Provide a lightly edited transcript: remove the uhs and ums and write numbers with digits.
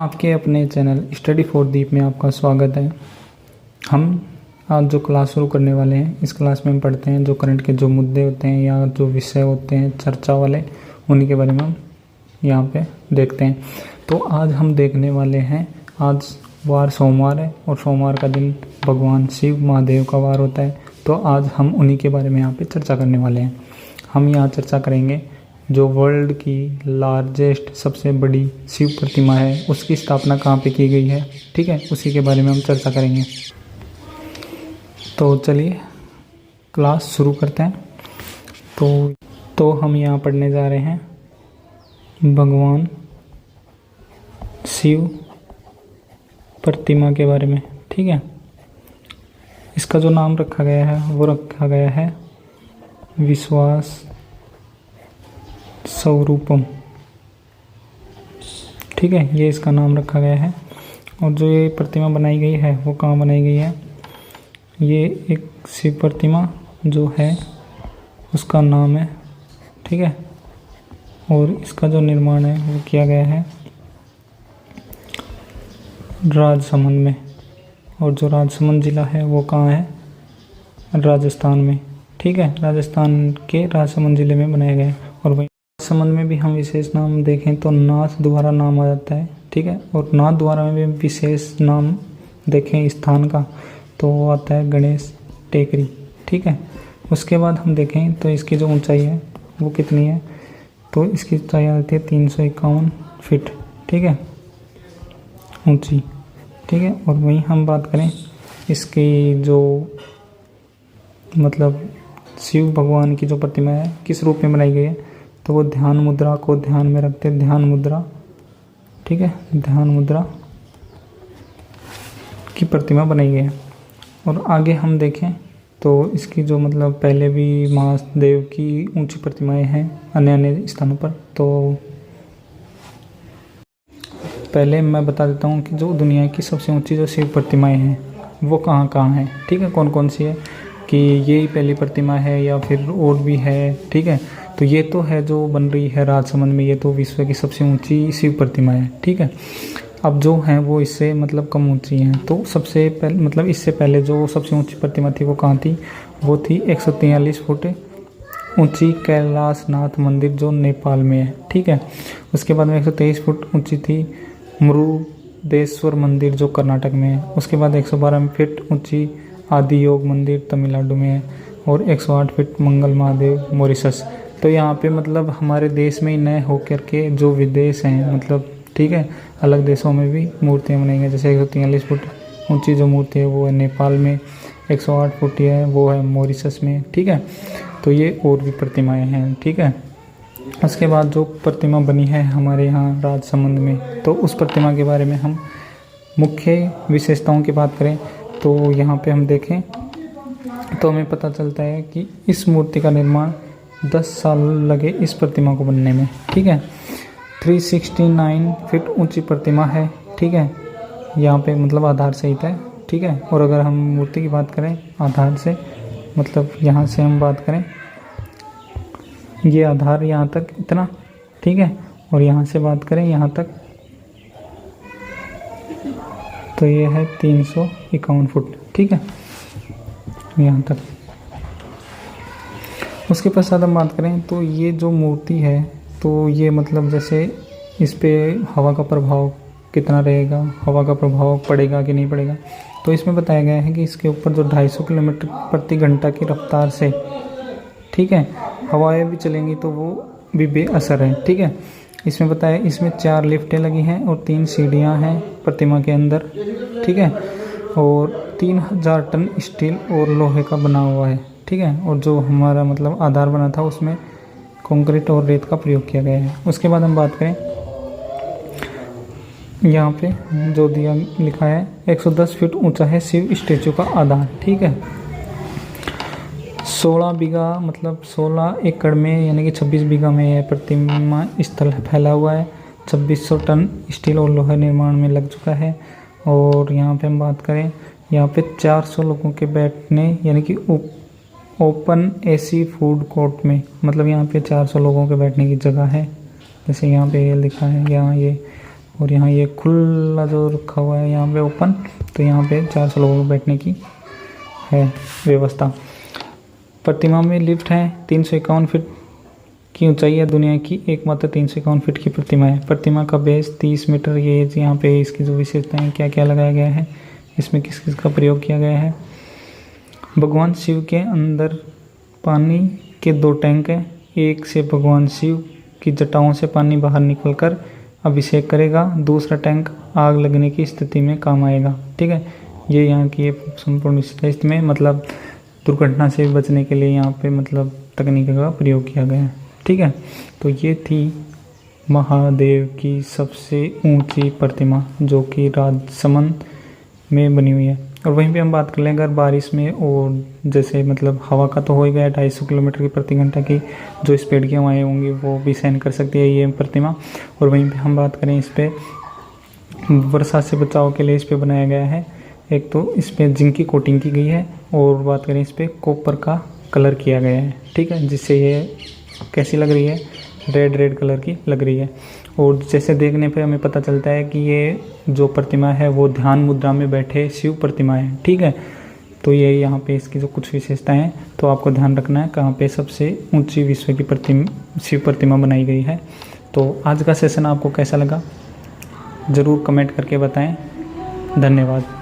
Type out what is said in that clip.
आपके अपने channel study for दीप में आपका स्वागत है। हम आज जो क्लास शुरू करने वाले हैं, इस क्लास में हम पढ़ते हैं जो करंट के जो मुद्दे होते हैं या जो विषय होते हैं चर्चा वाले, उन्हीं के बारे में हम यहाँ पे देखते हैं। तो आज हम देखने वाले हैं, आज वार सोमवार है और सोमवार का दिन भगवान शिव महादेव का वार होता है। तो आज हम उन्हीं के बारे में यहाँ पे चर्चा करने वाले हैं। हम यहाँ चर्चा करेंगे जो वर्ल्ड की लार्जेस्ट सबसे बड़ी शिव प्रतिमा है, उसकी स्थापना कहाँ पे की गई है, ठीक है, उसी के बारे में हम चर्चा करेंगे। तो चलिए क्लास शुरू करते हैं। तो हम यहाँ पढ़ने जा रहे हैं भगवान शिव प्रतिमा के बारे में, ठीक है। इसका जो नाम रखा गया है वो रखा गया है विश्वास स्वरूपम, ठीक है, ये इसका नाम रखा गया है। और जो ये प्रतिमा बनाई गई है वो कहाँ बनाई गई है, ये एक शिव प्रतिमा जो है उसका नाम है, ठीक है। और इसका जो निर्माण है वो किया गया है राजसमंद में, और जो राजसमंद ज़िला है वो कहाँ है, राजस्थान में, ठीक है। राजस्थान के राजसमंद ज़िले में बनाया गया है। और वही राजसमंद में भी हम विशेष नाम देखें तो नाथ द्वारा नाम आ जाता है, ठीक है। और नाथ द्वारा में भी विशेष नाम देखें स्थान का तो वो आता है गणेश टेकरी, ठीक है। उसके बाद हम देखें तो इसकी जो ऊंचाई है वो कितनी है, तो इसकी ऊंचाई आती है 351 फीट, ठीक है, ऊंची, ठीक है। और वहीं हम बात करें इसकी जो मतलब शिव भगवान की जो प्रतिमा है किस रूप में बनाई गई है, तो वो ध्यान मुद्रा को ध्यान में रखते हैं, ध्यान मुद्रा, ठीक है, ध्यान मुद्रा की प्रतिमा बनाई गई है। और आगे हम देखें तो इसकी जो मतलब पहले भी महादेव की ऊंची प्रतिमाएं हैं अन्य अन्य स्थानों पर। तो पहले मैं बता देता हूँ कि जो दुनिया की सबसे ऊंची जो शिव प्रतिमाएं हैं वो कहाँ कहाँ हैं, ठीक है, कौन कौन सी है, कि यही पहली प्रतिमा है या फिर और भी है, ठीक है। तो ये तो है जो बन रही है राजसमंद में, ये तो विश्व की सबसे ऊंची शिव प्रतिमा है, ठीक है। अब जो हैं वो इससे मतलब कम ऊंची हैं। तो सबसे पहले मतलब इससे पहले जो सबसे ऊंची प्रतिमा थी वो कहाँ थी, वो थी 143 फुट ऊंची कैलाशनाथ मंदिर जो नेपाल में है, ठीक है। उसके बाद में 123 फुट ऊंची थी मरुदेश्वर मंदिर जो कर्नाटक में है। उसके बाद 112 फीट ऊंची आदि योग मंदिर तमिलनाडु में है। और 108 फीट मंगल महादेव मॉरिशस। तो यहाँ पे मतलब हमारे देश में ही न होकर के जो विदेश हैं मतलब, ठीक है, अलग देशों में भी मूर्तियाँ बनाई गई। जैसे 143 फुट ऊंची जो मूर्ति है वो है नेपाल में, 108 फुट है वो है मॉरिशस में, ठीक है। तो ये और भी प्रतिमाएं हैं, ठीक है। उसके बाद जो प्रतिमा बनी है हमारे यहाँ राजसमंद में, तो उस प्रतिमा के बारे में हम मुख्य विशेषताओं की बात करें तो यहाँ पे हम देखें तो हमें पता चलता है कि इस मूर्ति का निर्माण 10 साल लगे इस प्रतिमा को बनने में, ठीक है। 369 फीट ऊंची प्रतिमा है, ठीक है, यहाँ पे मतलब आधार सहित है, ठीक है। और अगर हम मूर्ति की बात करें आधार से मतलब यहाँ से हम बात करें, ये आधार यहाँ तक इतना, ठीक है, और यहाँ से बात करें यहाँ तक तो ये है 351 फुट, ठीक है, यहाँ तक। उसके पश्चात हम बात करें तो ये जो मूर्ति है तो ये मतलब जैसे इस पे हवा का प्रभाव कितना रहेगा, हवा का प्रभाव पड़ेगा कि नहीं पड़ेगा, तो इसमें बताया गया है कि इसके ऊपर जो 250 किलोमीटर प्रति घंटा की रफ्तार से, ठीक है, हवाएं भी चलेंगी तो वो भी बेअसर है, ठीक है। इसमें बताया इसमें 4 लिफ्टें लगी हैं और 3 सीढ़ियाँ हैं प्रतिमा के अंदर, ठीक है। और 3000 टन स्टील और लोहे का बना हुआ है, ठीक है। और जो हमारा मतलब आधार बना था उसमें कंक्रीट और रेत का प्रयोग किया गया है। उसके बाद हम बात करें यहाँ पे जो दिया लिखा है 110 फीट ऊंचा है शिव स्टैचू का आधार, ठीक है। 16 बीघा मतलब 16 एकड़ में यानी कि 26 बीघा में यह प्रतिमा स्थल फैला हुआ है। 2600 टन स्टील और लोहा निर्माण में लग चुका है। और यहाँ पे हम बात करें यहाँ पे 400 लोगों के बैठने यानी कि ओपन एसी फूड कोर्ट में मतलब यहाँ पे 400 लोगों के बैठने की जगह है। जैसे यहाँ पे ये लिखा है, यहाँ ये और यहाँ ये खुला जो रखा हुआ है यहाँ पे ओपन, तो यहाँ पे 400 लोगों को बैठने की है व्यवस्था। प्रतिमा में लिफ्ट है। 351 फीट की ऊंचाई है। दुनिया की एकमात्र 351 फीट की प्रतिमा है। प्रतिमा का बेस 30 मीटर। ये यहाँ पे इसकी जो विशेषताएं क्या क्या लगाया गया है, इसमें किस किस का प्रयोग किया गया है। भगवान शिव के अंदर पानी के 2 टैंक हैं। एक से भगवान शिव की जटाओं से पानी बाहर निकलकर अभिषेक करेगा, दूसरा टैंक आग लगने की स्थिति में काम आएगा। ठीक है, ये यहाँ की संपूर्ण विशेषता। इसमें मतलब दुर्घटना से बचने के लिए यहाँ पे मतलब तकनीक का प्रयोग किया गया है। ठीक है, तो ये थी महादेव की सबसे ऊंची प्रतिमा जो कि राजसमंद में बनी हुई है। और वहीं पे हम बात कर लें अगर बारिश में, और जैसे मतलब हवा का तो हो ही गया 250 किलोमीटर की प्रति घंटा की जो स्पीड की हवाएँ होंगी वो भी सहन कर सकती है ये प्रतिमा। और वहीं पे हम बात करें इस पर वर्षा से बचाव के लिए इस पर बनाया गया है। एक तो इस पर जिंक की कोटिंग की गई है, और बात करें इस पर कॉपर का कलर किया गया है। ठीक है, जिससे ये कैसी लग रही है, रेड कलर की लग रही है। और जैसे देखने पे हमें पता चलता है कि ये जो प्रतिमा है वो ध्यान मुद्रा में बैठे शिव प्रतिमा है। ठीक है, तो ये यहाँ पे इसकी जो कुछ विशेषताएं हैं तो आपको ध्यान रखना है कहाँ पे सबसे ऊंची विश्व की शिव प्रतिमा बनाई गई है। तो आज का सेशन आपको कैसा लगा ज़रूर कमेंट करके बताएं। धन्यवाद।